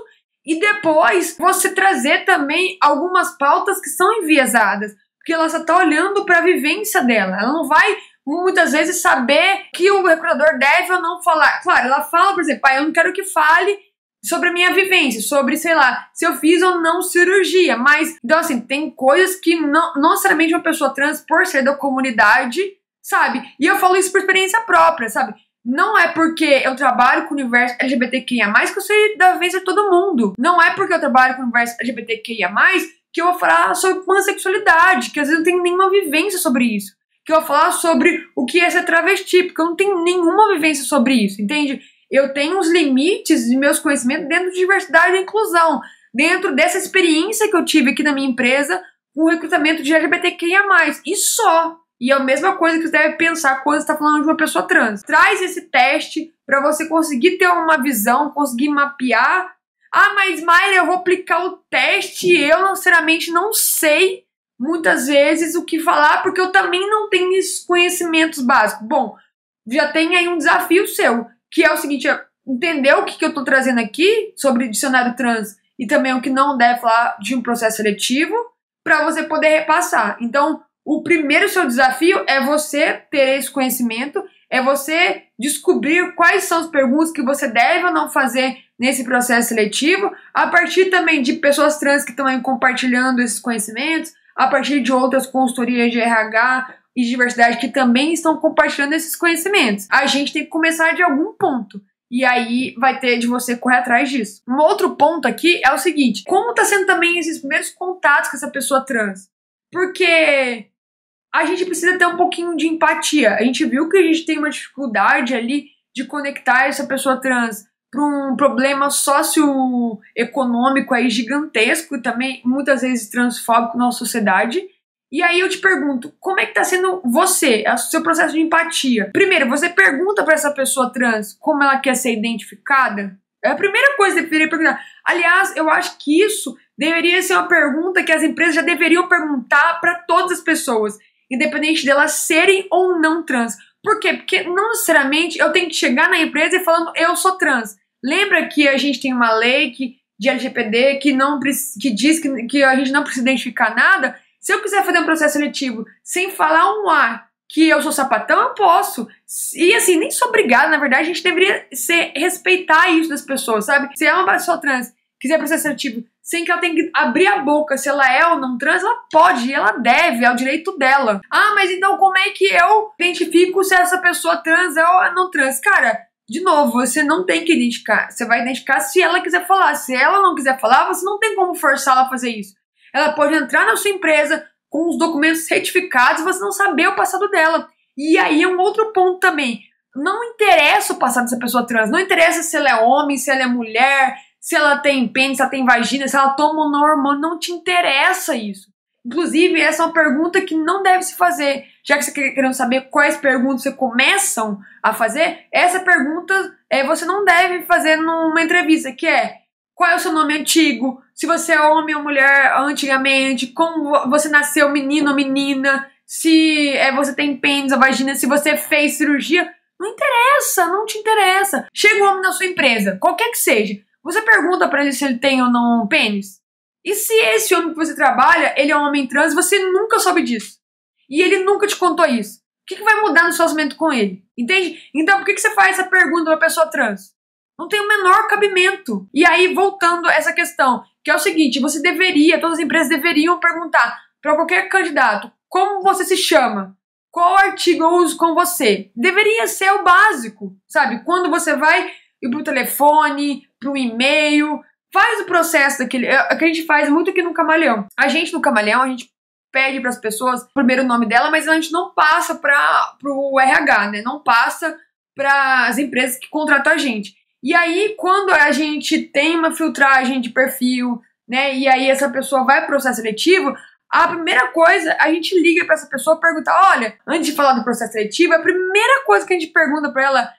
e depois você trazer também algumas pautas que são enviesadas, porque ela só está olhando para a vivência dela. Ela não vai, muitas vezes, saber que o recrutador deve ou não falar. Claro, ela fala, por exemplo, eu não quero que fale sobre a minha vivência, sobre, sei lá, se eu fiz ou não cirurgia. Mas, então, assim, tem coisas que não necessariamente uma pessoa trans, por ser da comunidade, sabe? E eu falo isso por experiência própria, sabe? Não é porque eu trabalho com o universo LGBTQIA+, que eu sei da vez de todo mundo. Não é porque eu trabalho com o universo LGBTQIA+, que eu vou falar sobre pansexualidade, que às vezes eu não tenho nenhuma vivência sobre isso. Que eu vou falar sobre o que é ser travesti, porque eu não tenho nenhuma vivência sobre isso, entende? Eu tenho os limites de meus conhecimentos dentro de diversidade e inclusão, dentro dessa experiência que eu tive aqui na minha empresa com o recrutamento de LGBTQIA+, e só. E é a mesma coisa que você deve pensar quando você está falando de uma pessoa trans. Traz esse teste para você conseguir ter uma visão, conseguir mapear. Ah, mas Mayra, eu vou aplicar o teste e eu, sinceramente, não sei muitas vezes o que falar, porque eu também não tenho esses conhecimentos básicos. Bom, já tem aí um desafio seu, que é o seguinte, entender o que eu estou trazendo aqui sobre dicionário trans e também o que não deve falar de um processo seletivo, para você poder repassar. Então, o primeiro seu desafio é você ter esse conhecimento, é você descobrir quais são as perguntas que você deve ou não fazer nesse processo seletivo, a partir também de pessoas trans que estão aí compartilhando esses conhecimentos, a partir de outras consultorias de RH e diversidade que também estão compartilhando esses conhecimentos. A gente tem que começar de algum ponto. E aí vai ter de você correr atrás disso. Um outro ponto aqui é o seguinte, como está sendo também esses primeiros contatos com essa pessoa trans? Porque a gente precisa ter um pouquinho de empatia. A gente viu que a gente tem uma dificuldade ali de conectar essa pessoa trans para um problema socioeconômico aí gigantesco e também muitas vezes transfóbico na nossa sociedade. E aí eu te pergunto, como é que tá sendo você, o seu processo de empatia? Primeiro, você pergunta para essa pessoa trans como ela quer ser identificada? É a primeira coisa que você deveria perguntar. Aliás, eu acho que isso deveria ser uma pergunta que as empresas já deveriam perguntar para todas as pessoas, independente delas serem ou não trans. Por quê? Porque não necessariamente eu tenho que chegar na empresa e falando eu sou trans. Lembra que a gente tem uma lei de LGPD que diz que a gente não precisa identificar nada? Se eu quiser fazer um processo seletivo sem falar um A que eu sou sapatão, eu posso. E assim, nem sou obrigada, na verdade, a gente deveria respeitar isso das pessoas, sabe? Se é uma pessoa trans quiser processo seletivo sem que ela tenha que abrir a boca se ela é ou não trans, ela pode e ela deve, é o direito dela. Ah, mas então como é que eu identifico se essa pessoa trans é ou não trans? Cara, de novo, você não tem que identificar. Você vai identificar se ela quiser falar. Se ela não quiser falar, você não tem como forçá-la a fazer isso. Ela pode entrar na sua empresa com os documentos certificados e você não saber o passado dela. E aí é um outro ponto também. Não interessa o passado dessa pessoa trans. Não interessa se ela é homem, se ela é mulher, se ela tem pênis, se ela tem vagina, se ela toma ou não hormônio. Não te interessa isso. Inclusive, essa é uma pergunta que não deve se fazer. Já que você está querendo saber quais perguntas você começam a fazer, essa pergunta você não deve fazer numa entrevista, que é: qual é o seu nome antigo? Se você é homem ou mulher antigamente? Como você nasceu, menino ou menina? Se você tem pênis ou vagina? Se você fez cirurgia? Não interessa, não te interessa. Chega um homem na sua empresa, qualquer que seja. Você pergunta pra ele se ele tem ou não pênis? E se esse homem que você trabalha, ele é um homem trans, você nunca soube disso? E ele nunca te contou isso? O que vai mudar no seu relacionamento com ele? Entende? Então por que você faz essa pergunta pra pessoa trans? Não tem o menor cabimento. E aí, voltando a essa questão, que é o seguinte, todas as empresas deveriam perguntar para qualquer candidato, como você se chama? Qual artigo eu uso com você? Deveria ser o básico, sabe? Quando você vai ir pro telefone, pro e-mail, faz o processo daquele... É o que a gente faz muito aqui no Camaleão. A gente no Camaleão, a gente pede para as pessoas o primeiro nome dela, mas a gente não passa pro RH, né? Não passa para as empresas que contratam a gente. E aí, quando a gente tem uma filtragem de perfil, né? E aí essa pessoa vai pro processo seletivo, a primeira coisa, a gente liga para essa pessoa e pergunta, olha, antes de falar do processo seletivo, a primeira coisa que a gente pergunta para ela,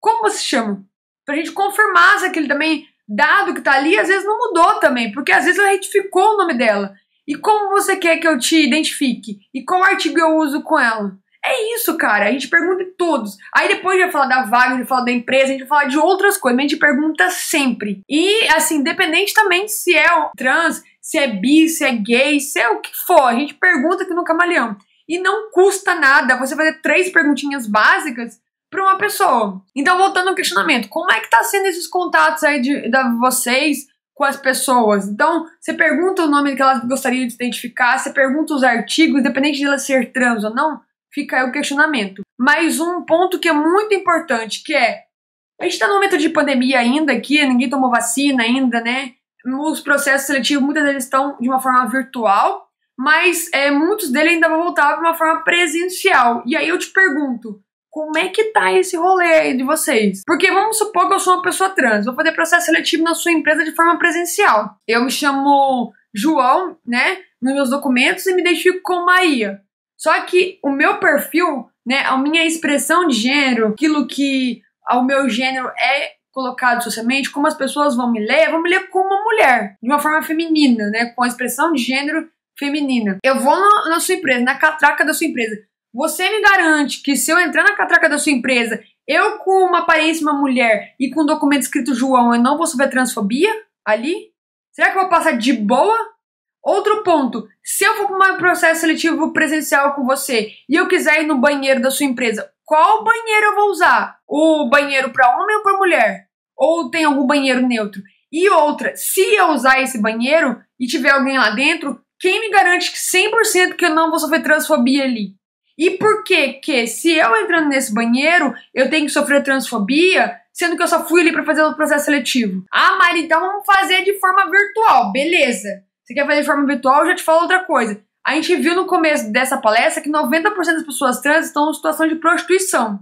como você se chama? Pra gente confirmar se aquele também dado que tá ali, às vezes não mudou também, porque às vezes ela retificou o nome dela. E como você quer que eu te identifique? E qual artigo eu uso com ela? É isso, cara. A gente pergunta em todos. Aí depois de falar da vaga, de falar da empresa, a gente vai falar de outras coisas, mas a gente pergunta sempre. E, assim, independente também se é trans, se é bi, se é gay, se é o que for, a gente pergunta aqui no Camaleão. E não custa nada você fazer 3 perguntinhas básicas para uma pessoa. Então, voltando ao questionamento, como é que tá sendo esses contatos aí de vocês com as pessoas? Então, você pergunta o nome que elas gostariam de se identificar, você pergunta os artigos, independente de ela ser trans ou não, fica aí o questionamento. Mais um ponto que é muito importante, que é, a gente tá no momento de pandemia ainda aqui, ninguém tomou vacina ainda, né? Os processos seletivos muitas vezes estão de uma forma virtual, mas muitos deles ainda vão voltar de uma forma presencial. E aí eu te pergunto, como é que tá esse rolê aí de vocês? Porque vamos supor que eu sou uma pessoa trans, vou fazer processo seletivo na sua empresa de forma presencial. Eu me chamo João, né, nos meus documentos e me identifico como Maria. Só que o meu perfil, né, a minha expressão de gênero, aquilo que o meu gênero é colocado socialmente, como as pessoas vão me ler como uma mulher, de uma forma feminina, né, com a expressão de gênero feminina. Eu vou na sua empresa, na catraca da sua empresa. Você me garante que se eu entrar na catraca da sua empresa, eu com uma aparência uma mulher e com um documento escrito João, eu não vou sofrer transfobia ali? Será que eu vou passar de boa? Outro ponto, se eu for para um processo seletivo presencial com você e eu quiser ir no banheiro da sua empresa, qual banheiro eu vou usar? O banheiro para homem ou para mulher? Ou tem algum banheiro neutro? E outra, se eu usar esse banheiro e tiver alguém lá dentro, quem me garante que 100% que eu não vou sofrer transfobia ali? E por que se eu entrando nesse banheiro, eu tenho que sofrer transfobia, sendo que eu só fui ali para fazer o processo seletivo? Ah, Mari, então vamos fazer de forma virtual, beleza. Você quer fazer de forma virtual, eu já te falo outra coisa. A gente viu no começo dessa palestra que 90% das pessoas trans estão em situação de prostituição.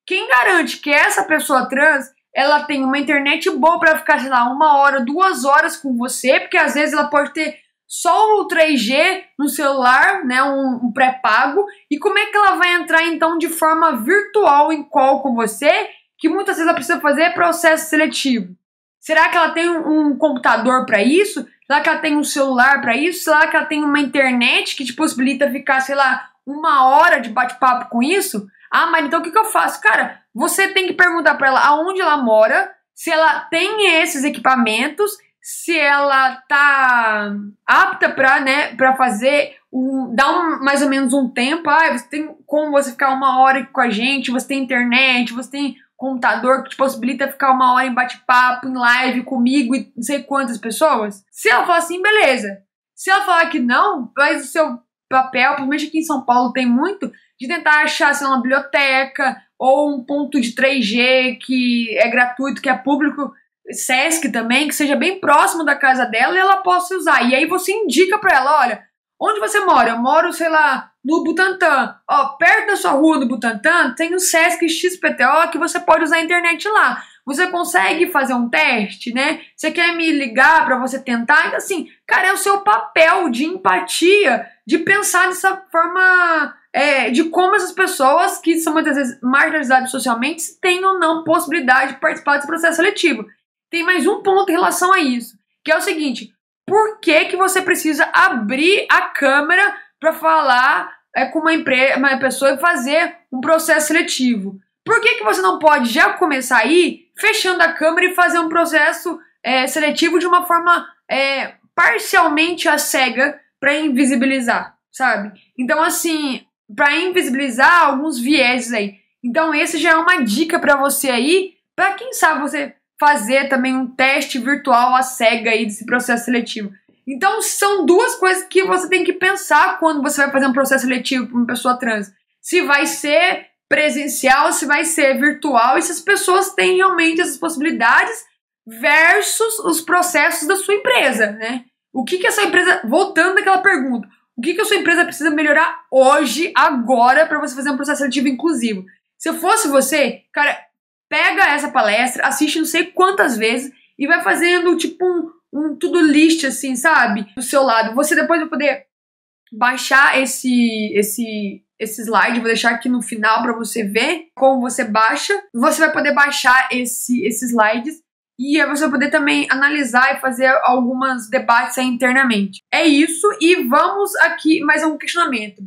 Quem garante que essa pessoa trans, ela tem uma internet boa para ficar, sei lá, 1 hora, 2 horas com você, porque às vezes ela pode ter só o 3G no celular, né, um pré-pago, e como é que ela vai entrar então de forma virtual em call com você, que muitas vezes ela precisa fazer processo seletivo? Será que ela tem um computador para isso? Será que ela tem um celular para isso? Será que ela tem uma internet que te possibilita ficar, sei lá, 1 hora de bate-papo com isso? Ah, mas então o que eu faço? Cara, você tem que perguntar para ela aonde ela mora, se ela tem esses equipamentos, se ela tá apta para, né, para fazer, mais ou menos um tempo. Ah, você tem como você ficar 1 hora com a gente, você tem internet, você tem computador que te possibilita ficar 1 hora em bate-papo, em live comigo e não sei quantas pessoas. Se ela falar assim, beleza. Se ela falar que não, faz o seu papel, principalmente aqui em São Paulo tem muito, de tentar achar, sei lá, uma biblioteca ou um ponto de 3G que é gratuito, que é público, Sesc também, que seja bem próximo da casa dela e ela possa usar. E aí você indica pra ela, olha, onde você mora? Eu moro, sei lá, no Butantã. Ó, perto da sua rua do Butantã tem o Sesc XPTO que você pode usar a internet lá. Você consegue fazer um teste, né? Você quer me ligar pra você tentar? Então, assim, cara, é o seu papel de empatia, de pensar dessa forma, de como essas pessoas que são muitas vezes marginalizadas socialmente têm ou não possibilidade de participar desse processo seletivo. Tem mais um ponto em relação a isso, que é o seguinte: por que você precisa abrir a câmera para falar com uma pessoa e fazer um processo seletivo? Por que você não pode já começar aí, fechando a câmera e fazer um processo seletivo de uma forma parcialmente à cega para invisibilizar, sabe? Então, assim, para invisibilizar alguns vieses aí. Então, esse já é uma dica para você aí, para quem sabe você fazer também um teste virtual à cega aí desse processo seletivo. Então, são duas coisas que você tem que pensar quando você vai fazer um processo seletivo para uma pessoa trans. Se vai ser presencial, se vai ser virtual, e se as pessoas têm realmente essas possibilidades versus os processos da sua empresa, né? O que a sua empresa... Voltando àquela pergunta. O que a sua empresa precisa melhorar hoje, agora, para você fazer um processo seletivo inclusivo? Se eu fosse você, cara, pega essa palestra, assiste não sei quantas vezes e vai fazendo tipo um to-do list, assim, sabe? Do seu lado. Você depois vai poder baixar esse slide, vou deixar aqui no final para você ver como você baixa. Você vai poder baixar esses slides e aí você vai poder também analisar e fazer alguns debates aí internamente. É isso, e vamos aqui mais um questionamento.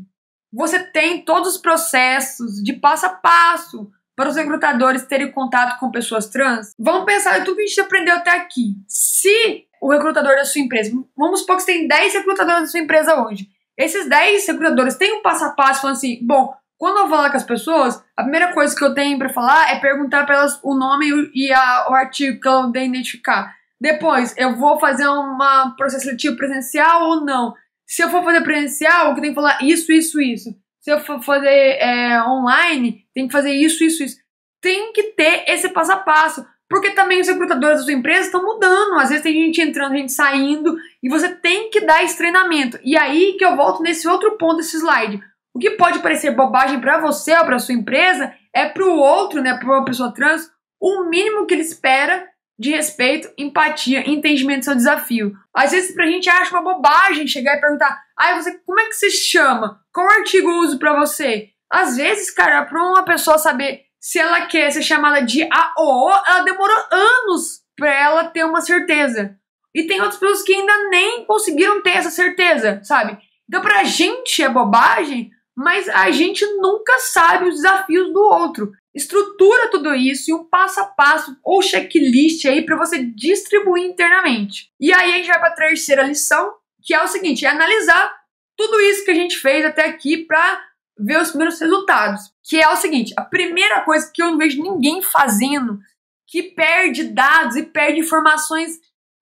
Você tem todos os processos de passo a passo para os recrutadores terem contato com pessoas trans? Vamos pensar em tudo que a gente aprendeu até aqui. Se o recrutador da sua empresa, vamos supor que você tem 10 recrutadores da sua empresa hoje. Esses 10 recrutadores têm um passo a passo falando assim, bom, quando eu vou falar com as pessoas, a primeira coisa que eu tenho para falar é perguntar para elas o nome e o artigo que ela deve identificar. Depois, eu vou fazer um processo seletivo presencial ou não? Se eu for fazer presencial, eu tenho que falar isso, isso, isso. Se eu for fazer online, tem que fazer isso, isso, isso. Tem que ter esse passo a passo. Porque também os recrutadores da sua empresa estão mudando. Às vezes tem gente entrando, gente saindo. E você tem que dar esse treinamento. E aí que eu volto nesse outro ponto desse slide. O que pode parecer bobagem para você ou para sua empresa é para o outro, né, para uma pessoa trans, o mínimo que ele espera de respeito, empatia, entendimento do seu desafio. Às vezes pra gente acha uma bobagem chegar e perguntar, você, como é que você se chama? Qual artigo eu uso pra você? Às vezes, cara, pra uma pessoa saber se ela quer ser chamada de AOO, ela demorou anos pra ela ter uma certeza. E tem outras pessoas que ainda nem conseguiram ter essa certeza, sabe? Então pra gente é bobagem, mas a gente nunca sabe os desafios do outro. Estrutura tudo isso e um passo a passo ou checklist aí para você distribuir internamente. E aí a gente vai para a terceira lição, que é o seguinte, é analisar tudo isso que a gente fez até aqui para ver os primeiros resultados. Que é o seguinte, a primeira coisa que eu não vejo ninguém fazendo, que perde dados e perde informações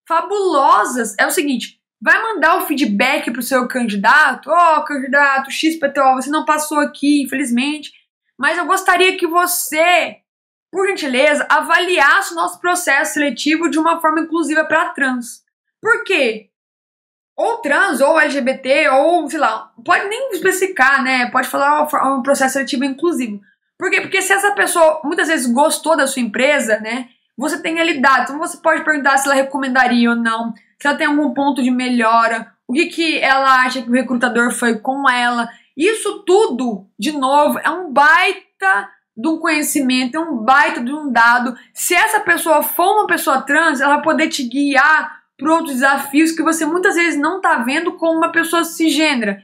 fabulosas, é o seguinte, vai mandar o feedback pro seu candidato, candidato XPTO, você não passou aqui, infelizmente, mas eu gostaria que você, por gentileza, avaliasse o nosso processo seletivo de uma forma inclusiva para trans. Por quê? Ou trans, ou LGBT, ou, sei lá, pode nem especificar, né? Pode falar um processo seletivo inclusivo. Por quê? Porque se essa pessoa muitas vezes gostou da sua empresa, né? Você tem ali dados, então você pode perguntar se ela recomendaria ou não, se ela tem algum ponto de melhora, o que ela acha que o recrutador foi com ela. Isso tudo, de novo, é um baita de um conhecimento, é um baita de um dado. Se essa pessoa for uma pessoa trans, ela vai poder te guiar para outros desafios que você muitas vezes não está vendo como uma pessoa cisgênera.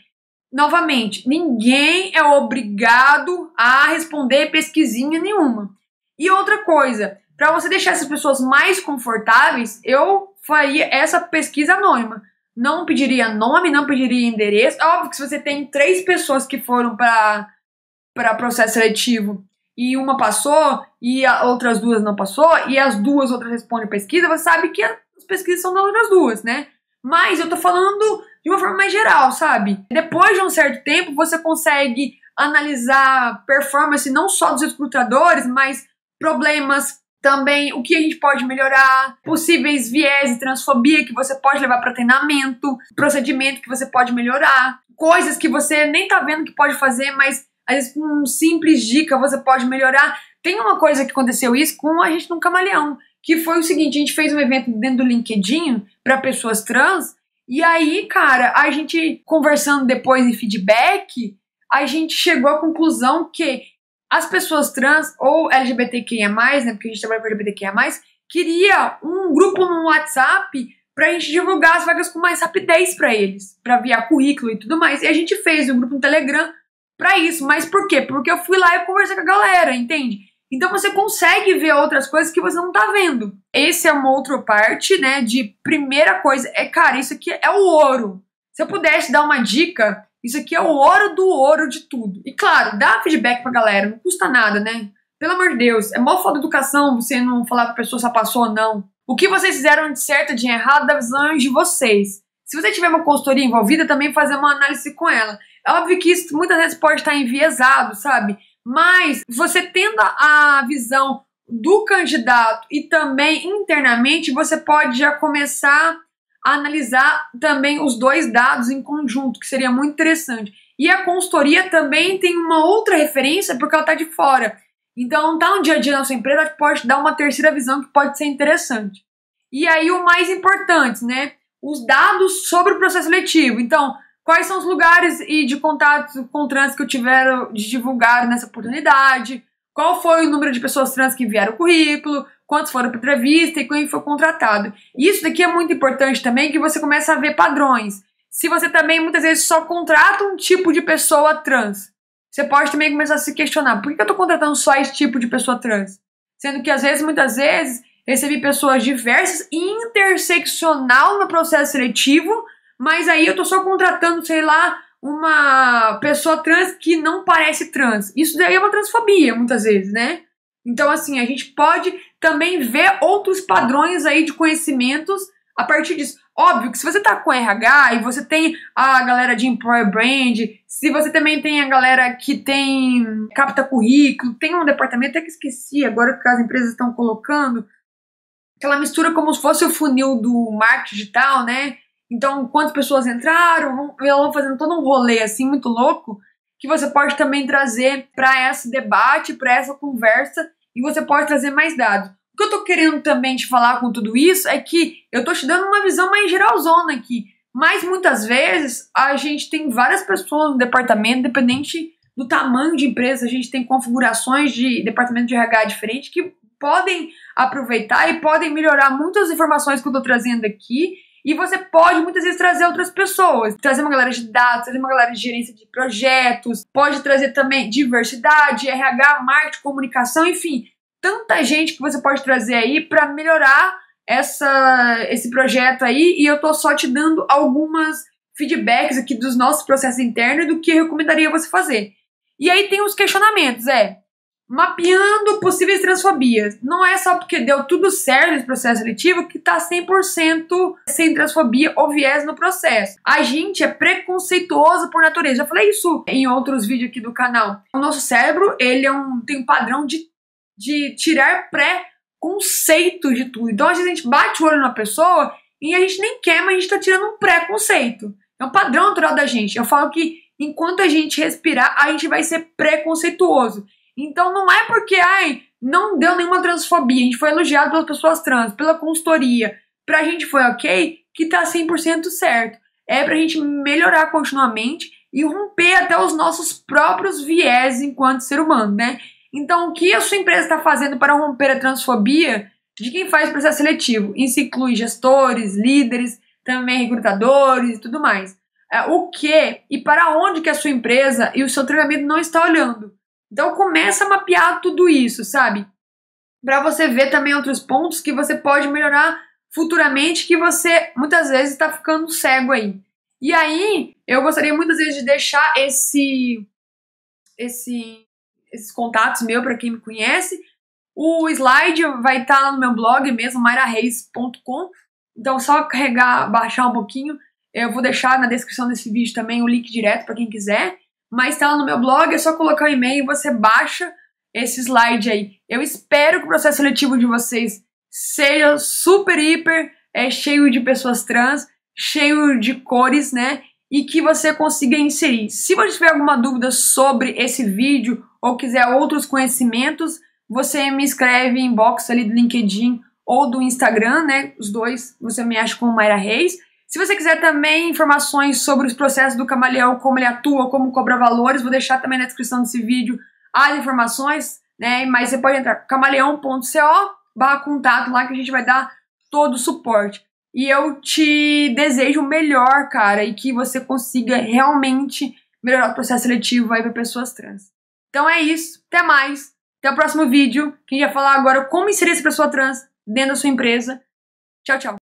Novamente, ninguém é obrigado a responder pesquisinha nenhuma. E outra coisa, para você deixar essas pessoas mais confortáveis, eu faria essa pesquisa anônima. Não pediria nome, não pediria endereço. É óbvio que se você tem 3 pessoas que foram para processo seletivo e uma passou e as outras 2 não passou e as 2 outras respondem pesquisa, você sabe que as pesquisas são das outras 2, né? Mas eu tô falando de uma forma mais geral, sabe? Depois de um certo tempo, você consegue analisar performance não só dos recrutadores, mas problemas também, o que a gente pode melhorar, possíveis viés e transfobia que você pode levar para treinamento, procedimento que você pode melhorar, coisas que você nem tá vendo que pode fazer, mas às vezes com uma simples dica você pode melhorar. Tem uma coisa que aconteceu isso com a gente no Camaleão, que foi o seguinte, a gente fez um evento dentro do LinkedIn para pessoas trans, e aí, cara, a gente conversando depois em feedback, a gente chegou à conclusão que as pessoas trans ou LGBTQIA+, né, porque a gente trabalha com LGBTQIA+, queria um grupo no WhatsApp pra gente divulgar as vagas com mais rapidez pra eles, pra enviar currículo e tudo mais. E a gente fez um grupo no Telegram pra isso. Mas por quê? Porque eu fui lá e conversei com a galera, entende? Então você consegue ver outras coisas que você não tá vendo. Esse é uma outra parte, né, de primeira coisa. Cara, isso aqui é o ouro. Se eu pudesse dar uma dica, isso aqui é o ouro do ouro de tudo. E claro, dá feedback pra galera, não custa nada, né? pelo amor de Deus, é mó falta de educação você não falar pra pessoa se ela passou ou não. O que vocês fizeram de certo, de errado, das visões de vocês. Se você tiver uma consultoria envolvida, também fazer uma análise com ela. É óbvio que isso muitas vezes pode estar enviesado, sabe? Mas você tendo a visão do candidato e também internamente, você pode já começar a analisar também os dois dados em conjunto, que seria muito interessante. E a consultoria também tem uma outra referência, porque ela está de fora. Então, não está no dia a dia da sua empresa, ela pode dar uma terceira visão que pode ser interessante. E aí, o mais importante, né? Os dados sobre o processo seletivo. Então, quais são os lugares e de contato com trans que eu tiveram de divulgar nessa oportunidade? Qual foi o número de pessoas trans que enviaram o currículo? Quantos foram para entrevista e quem foi contratado? Isso daqui é muito importante também, que você começa a ver padrões. Se você também muitas vezes só contrata um tipo de pessoa trans, você pode também começar a se questionar: por que eu estou contratando só esse tipo de pessoa trans? Sendo que às vezes, muitas vezes, recebi pessoas diversas e interseccional no processo seletivo, mas aí eu estou só contratando, sei lá, uma pessoa trans que não parece trans. Isso daí é uma transfobia, muitas vezes, né? Então, assim, a gente pode também ver outros padrões aí de conhecimentos a partir disso. Óbvio que se você tá com RH e você tem a galera de Employer Brand, se você também tem a galera que tem capta currículo, tem um departamento, até que esqueci agora que as empresas estão colocando, aquela mistura como se fosse o funil do marketing digital, né? Então, quantas pessoas entraram, vão fazendo todo um rolê assim, muito louco, que você pode também trazer para esse debate, para essa conversa, e você pode trazer mais dados. O que eu tô querendo também te falar com tudo isso é que eu tô te dando uma visão mais geralzona aqui, mas muitas vezes a gente tem várias pessoas no departamento, independente do tamanho de empresa, a gente tem configurações de departamento de RH diferente que podem aproveitar e podem melhorar muitas informações que eu tô trazendo aqui. E você pode muitas vezes trazer outras pessoas, trazer uma galera de dados, trazer uma galera de gerência de projetos, pode trazer também diversidade, RH, marketing, comunicação, enfim, tanta gente que você pode trazer aí para melhorar esse projeto aí. E eu tô só te dando algumas feedbacks aqui dos nossos processos internos e do que eu recomendaria você fazer. E aí tem os questionamentos, mapeando possíveis transfobias. Não é só porque deu tudo certo nesse processo seletivo que tá 100% sem transfobia ou viés no processo. A gente é preconceituoso por natureza. Já falei isso em outros vídeos aqui do canal. O nosso cérebro, ele tem um padrão de tirar pré-conceito de tudo. Então, às vezes a gente bate o olho na pessoa e a gente nem quer, mas a gente tá tirando um pré-conceito. É um padrão natural da gente. Eu falo que enquanto a gente respirar, a gente vai ser preconceituoso. Então não é porque, não deu nenhuma transfobia, a gente foi elogiado pelas pessoas trans, pela consultoria, pra gente foi ok, que tá 100% certo. É pra gente melhorar continuamente e romper até os nossos próprios viés enquanto ser humano, né? Então o que a sua empresa está fazendo para romper a transfobia de quem faz processo seletivo? Isso inclui gestores, líderes, também recrutadores e tudo mais. O que e para onde que a sua empresa e o seu treinamento não está olhando? Então começa a mapear tudo isso, sabe? Para você ver também outros pontos que você pode melhorar futuramente, que você muitas vezes está ficando cego aí. E aí, eu gostaria muitas vezes de deixar esses contatos meus para quem me conhece. O slide vai estar lá no meu blog mesmo, mairareis.com. Então só carregar, baixar um pouquinho. Eu vou deixar na descrição desse vídeo também o link direto para quem quiser. Mas tá lá no meu blog, é só colocar o e-mail e você baixa esse slide aí. Eu espero que o processo seletivo de vocês seja super, hiper, cheio de pessoas trans, cheio de cores, né? E que você consiga inserir. Se você tiver alguma dúvida sobre esse vídeo ou quiser outros conhecimentos, você me escreve em inbox ali do LinkedIn ou do Instagram, né? Os dois você me acha como Mayra Reis. Se você quiser também informações sobre os processos do Camaleão, como ele atua, como cobra valores, vou deixar também na descrição desse vídeo as informações, né? Mas você pode entrar camaleão.co/contato lá que a gente vai dar todo o suporte. E eu te desejo o melhor, cara, e que você consiga realmente melhorar o processo seletivo aí para pessoas trans. Então é isso, até mais, até o próximo vídeo, que a gente vai falar agora como inserir essa pessoa trans dentro da sua empresa. Tchau, tchau.